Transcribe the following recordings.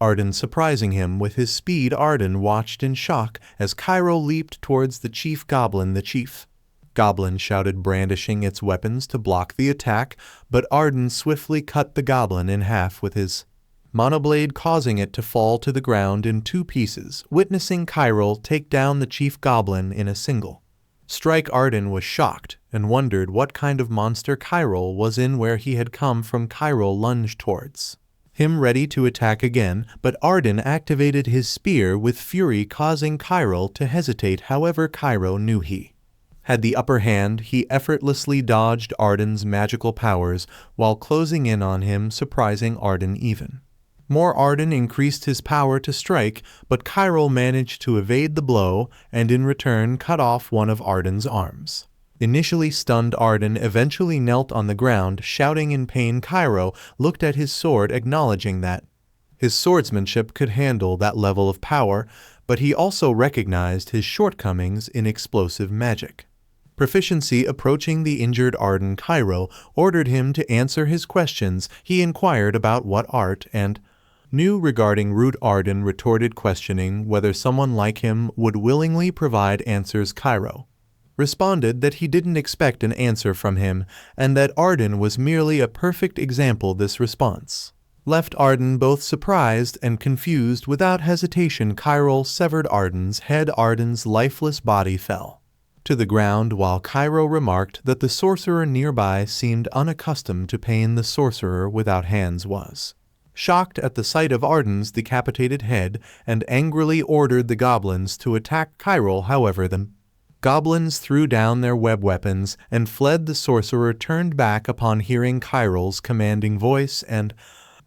Arden surprising him with his speed. Arden watched in shock as Kyril leaped towards the chief goblin. The chief goblin shouted, brandishing its weapons to block the attack, but Arden swiftly cut the goblin in half with his monoblade, causing it to fall to the ground in 2 pieces. Witnessing Kyril take down the chief goblin in a single strike, Arden was shocked and wondered what kind of monster Kyril was in. Where he had come from, Kyril lunged towards him, ready to attack again, but Arden activated his spear with fury, causing Kyril to hesitate. However, Kyril knew he had the upper hand. He effortlessly dodged Arden's magical powers while closing in on him, surprising Arden even more. Arden increased his power to strike, but Kyril managed to evade the blow and in return cut off one of Arden's arms. Initially stunned, Arden eventually knelt on the ground, shouting in pain. Kyril looked at his sword, acknowledging that his swordsmanship could handle that level of power, but he also recognized his shortcomings in explosive magic proficiency. Approaching the injured Arden, Kyril ordered him to answer his questions. He inquired about what art and knew regarding root. Arden retorted, questioning whether someone like him would willingly provide answers. Kyril responded that he didn't expect an answer from him and that Arden was merely a perfect example. This response left Arden both surprised and confused. Without hesitation, Kyril severed Arden's head. Arden's lifeless body fell to the ground while Kyril remarked that the sorcerer nearby seemed unaccustomed to pain. The sorcerer without hands was shocked at the sight of Arden's decapitated head and angrily ordered the goblins to attack Kyril. However, the goblins threw down their web weapons and fled. The sorcerer turned back upon hearing Kyril's commanding voice and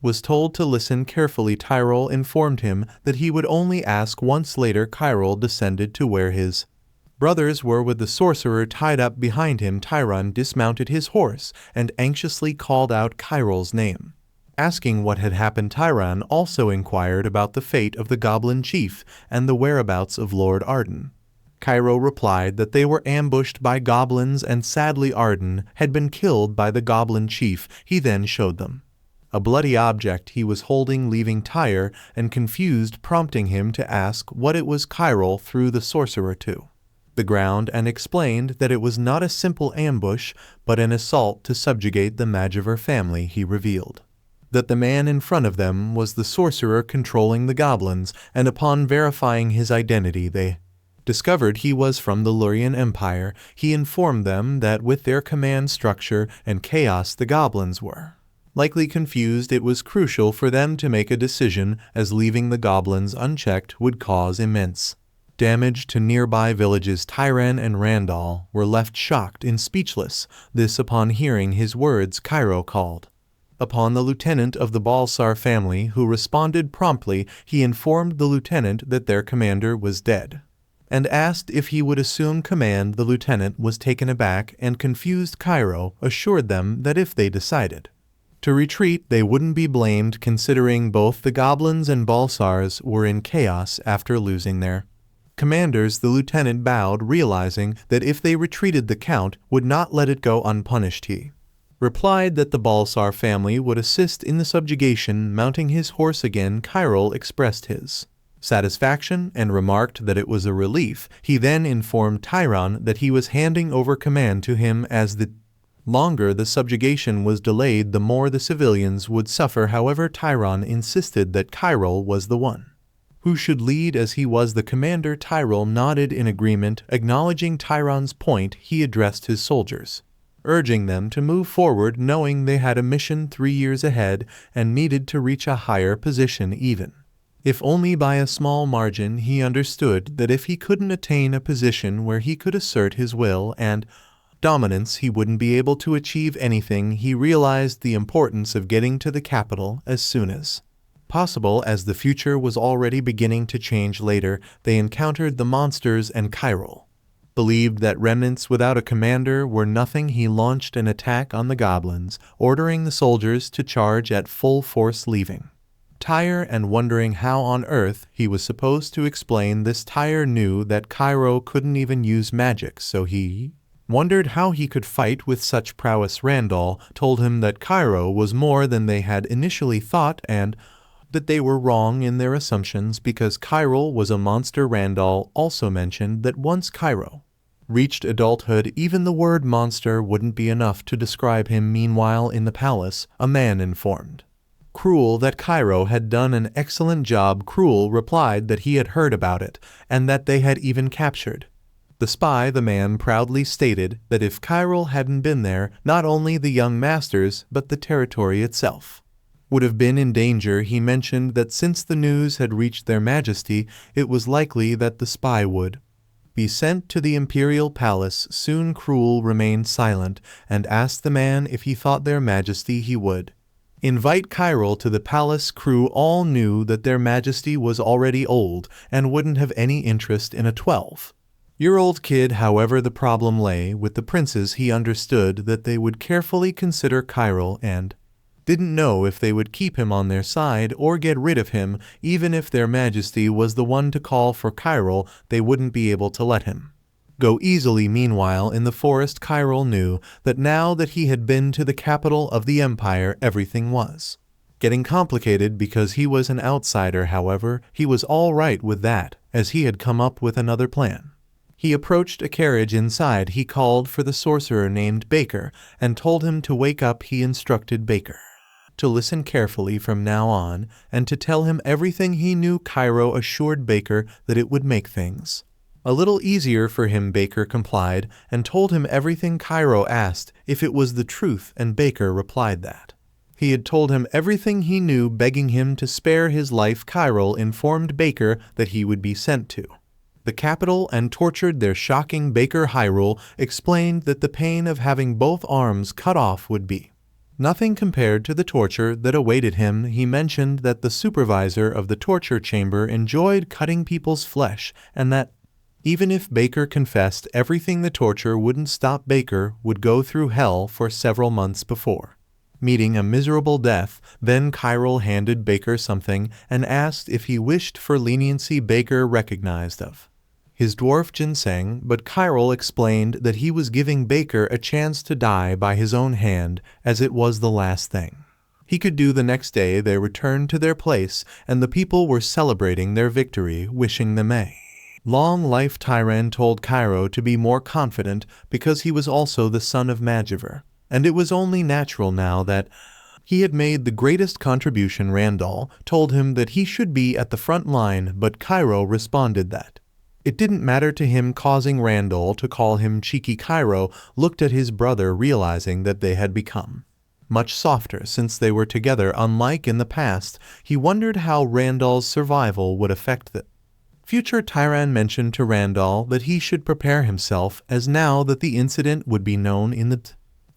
was told to listen carefully. Kyril informed him that he would only ask once. Later, Kyril descended to where his brothers were with the sorcerer tied up behind him. Tyron dismounted his horse and anxiously called out Kyril's name. Asking what had happened, Tyron also inquired about the fate of the goblin chief and the whereabouts of Lord Arden. Kyril replied that they were ambushed by goblins and sadly Arden had been killed by the goblin chief. He then showed them a bloody object he was holding, leaving Tyr and confused, prompting him to ask what it was. Kyril threw the sorcerer to the ground and explained that it was not a simple ambush but an assault to subjugate the McGyver family. He revealed that the man in front of them was the sorcerer controlling the goblins, and upon verifying his identity they discovered he was from the Lurian Empire. He informed them that with their command structure and chaos the goblins were likely confused. It was crucial for them to make a decision, as leaving the goblins unchecked would cause immense damage to nearby villages. Tyran and Randall were left shocked and speechless. This upon hearing his words, Kyril called upon the lieutenant of the Balsar family, who responded promptly. He informed the lieutenant that their commander was dead and asked if he would assume command. The lieutenant was taken aback and confused. Kyril assured them that if they decided to retreat, they wouldn't be blamed, considering both the goblins and Balsars were in chaos after losing their commanders. The lieutenant bowed, realizing that if they retreated, the count would not let it go unpunished. He replied that the Balsar family would assist in the subjugation. Mounting his horse again, Kyril expressed his satisfaction and remarked that it was a relief. He then informed Tyron that he was handing over command to him, as the longer the subjugation was delayed, the more the civilians would suffer. However, Tyron insisted that Kyril was the one who should lead, as he was the commander. Kyril nodded in agreement. Acknowledging Tyron's point, he addressed his soldiers, urging them to move forward, knowing they had a mission 3 years ahead and needed to reach a higher position, even if only by a small margin. He understood that if he couldn't attain a position where he could assert his will and dominance, he wouldn't be able to achieve anything. He realized the importance of getting to the capital as soon as possible, as the future was already beginning to change. Later, they encountered the monsters, and Kyril believed that remnants without a commander were nothing. He launched an attack on the goblins, ordering the soldiers to charge at full force, leaving Tyr and wondering how on earth he was supposed to explain this. Tyr knew that Kyril couldn't even use magic, so he wondered how he could fight with such prowess. Randall told him that Kyril was more than they had initially thought and that they were wrong in their assumptions because Kyril was a monster. Randall also mentioned that once Kyril reached adulthood, even the word monster wouldn't be enough to describe him. Meanwhile, in the palace, a man informed Kyril that Kyril had done an excellent job. Kyril replied that he had heard about it, and that they had even captured the spy. The man proudly stated that if Kyril hadn't been there, not only the young masters, but the territory itself would have been in danger. He mentioned that since the news had reached their majesty, it was likely that the spy would be sent to the imperial palace soon. Kyril remained silent and asked the man if he thought their majesty he would invite Kyril to the palace. Crew all knew that their majesty was already old and wouldn't have any interest in a 12-year-old kid. However, the problem lay with the princes. He understood that they would carefully consider Kyril and didn't know if they would keep him on their side or get rid of him. Even if their majesty was the one to call for Kyril, they wouldn't be able to let him go easily. Meanwhile, in the forest, Kyril knew that now that he had been to the capital of the empire, everything was getting complicated because he was an outsider. However, he was all right with that, as he had come up with another plan. He approached a carriage inside. He called for the sorcerer named Baker and told him to wake up. He instructed Baker to listen carefully from now on and to tell him everything he knew. Kyril assured Baker that it would make things a little easier for him. Baker complied and told him everything. Kyril asked if it was the truth, and Baker replied that he had told him everything he knew, begging him to spare his life. Kyril informed Baker that he would be sent to the capital and tortured there. Shocking Baker, Hyrule explained that the pain of having both arms cut off would be nothing compared to the torture that awaited him. He mentioned that the supervisor of the torture chamber enjoyed cutting people's flesh, and that even if Baker confessed everything, the torture wouldn't stop. Baker would go through hell for several months before meeting a miserable death. Then Kyril handed Baker something and asked if he wished for leniency. Baker recognized of his dwarf ginseng, but Kyril explained that he was giving Baker a chance to die by his own hand, as it was the last thing he could do. The next day they returned to their place, and the people were celebrating their victory, wishing them a long life. Tyran told Kyril to be more confident because he was also the son of Mgiver, and it was only natural now that he had made the greatest contribution. Randall told him that he should be at the front line, but Kyril responded that it didn't matter to him, causing Randall to call him cheeky. Kyril looked at his brother, realizing that they had become much softer since they were together. Unlike in the past, he wondered how Randall's survival would affect the future. Tyran mentioned to Randall that he should prepare himself, as now that the incident would be known in the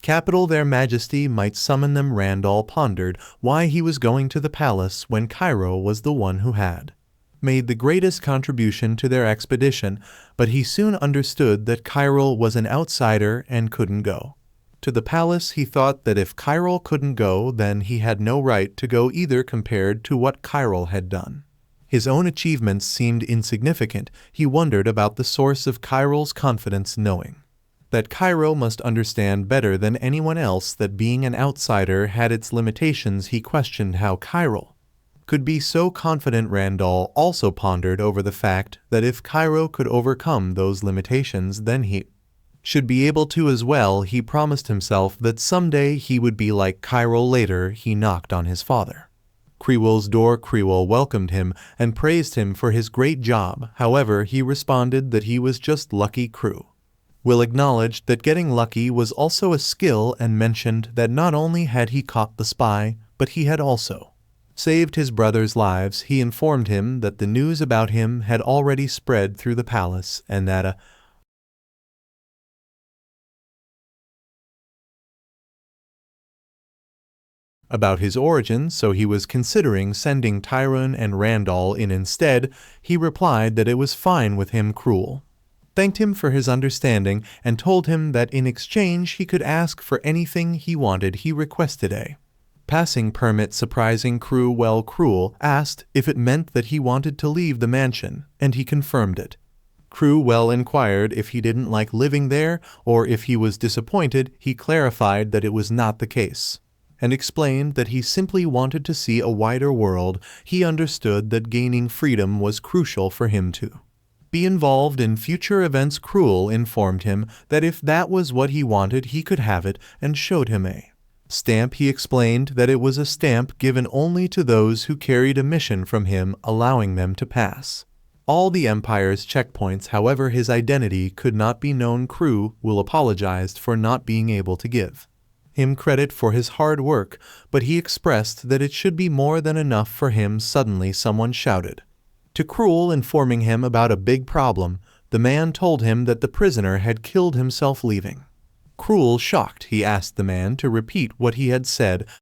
capital, their majesty might summon them. Randall pondered why he was going to the palace when Kyril was the one who had made the greatest contribution to their expedition, but he soon understood that Kyril was an outsider and couldn't go to the palace. He thought that if Kyril couldn't go, then he had no right to go either. Compared to what Kyril had done, his own achievements seemed insignificant. He wondered about the source of Kyril's confidence, knowing that Kyril must understand better than anyone else that being an outsider had its limitations. He questioned how Kyril could be so confident. Randall also pondered over the fact that if Kyril could overcome those limitations, then he should be able to as well. He promised himself that someday he would be like Kyril. Later, he knocked on his father Kyrill's door. Kyril welcomed him and praised him for his great job. However, he responded that he was just lucky. Kyril acknowledged that getting lucky was also a skill and mentioned that not only had he caught the spy, but he had also saved his brother's lives. He informed him that the news about him had already spread through the palace and that about his origin, so he was considering sending Tyrone and Randall in instead. He replied that it was fine with him. Kyril thanked him for his understanding and told him that in exchange he could ask for anything he wanted. He requested a passing permit. Surprising Kyril asked if it meant that he wanted to leave the mansion, and he confirmed it. Kyril inquired if he didn't like living there or if he was disappointed. He clarified that it was not the case. and explained that he simply wanted to see a wider world. He understood that gaining freedom was crucial for him to be involved in future events. Kyril informed him that if that was what he wanted, he could have it, and showed him a stamp. He explained that it was a stamp given only to those who carried a mission from him, allowing them to pass all the Empire's checkpoints. However, his identity could not be known. Kyril apologized for not being able to give him credit for his hard work, but he expressed that it should be more than enough for him. Suddenly, someone shouted to Kyril, informing him about a big problem. The man told him that the prisoner had killed himself, leaving Kyril shocked. He asked the man to repeat what he had said,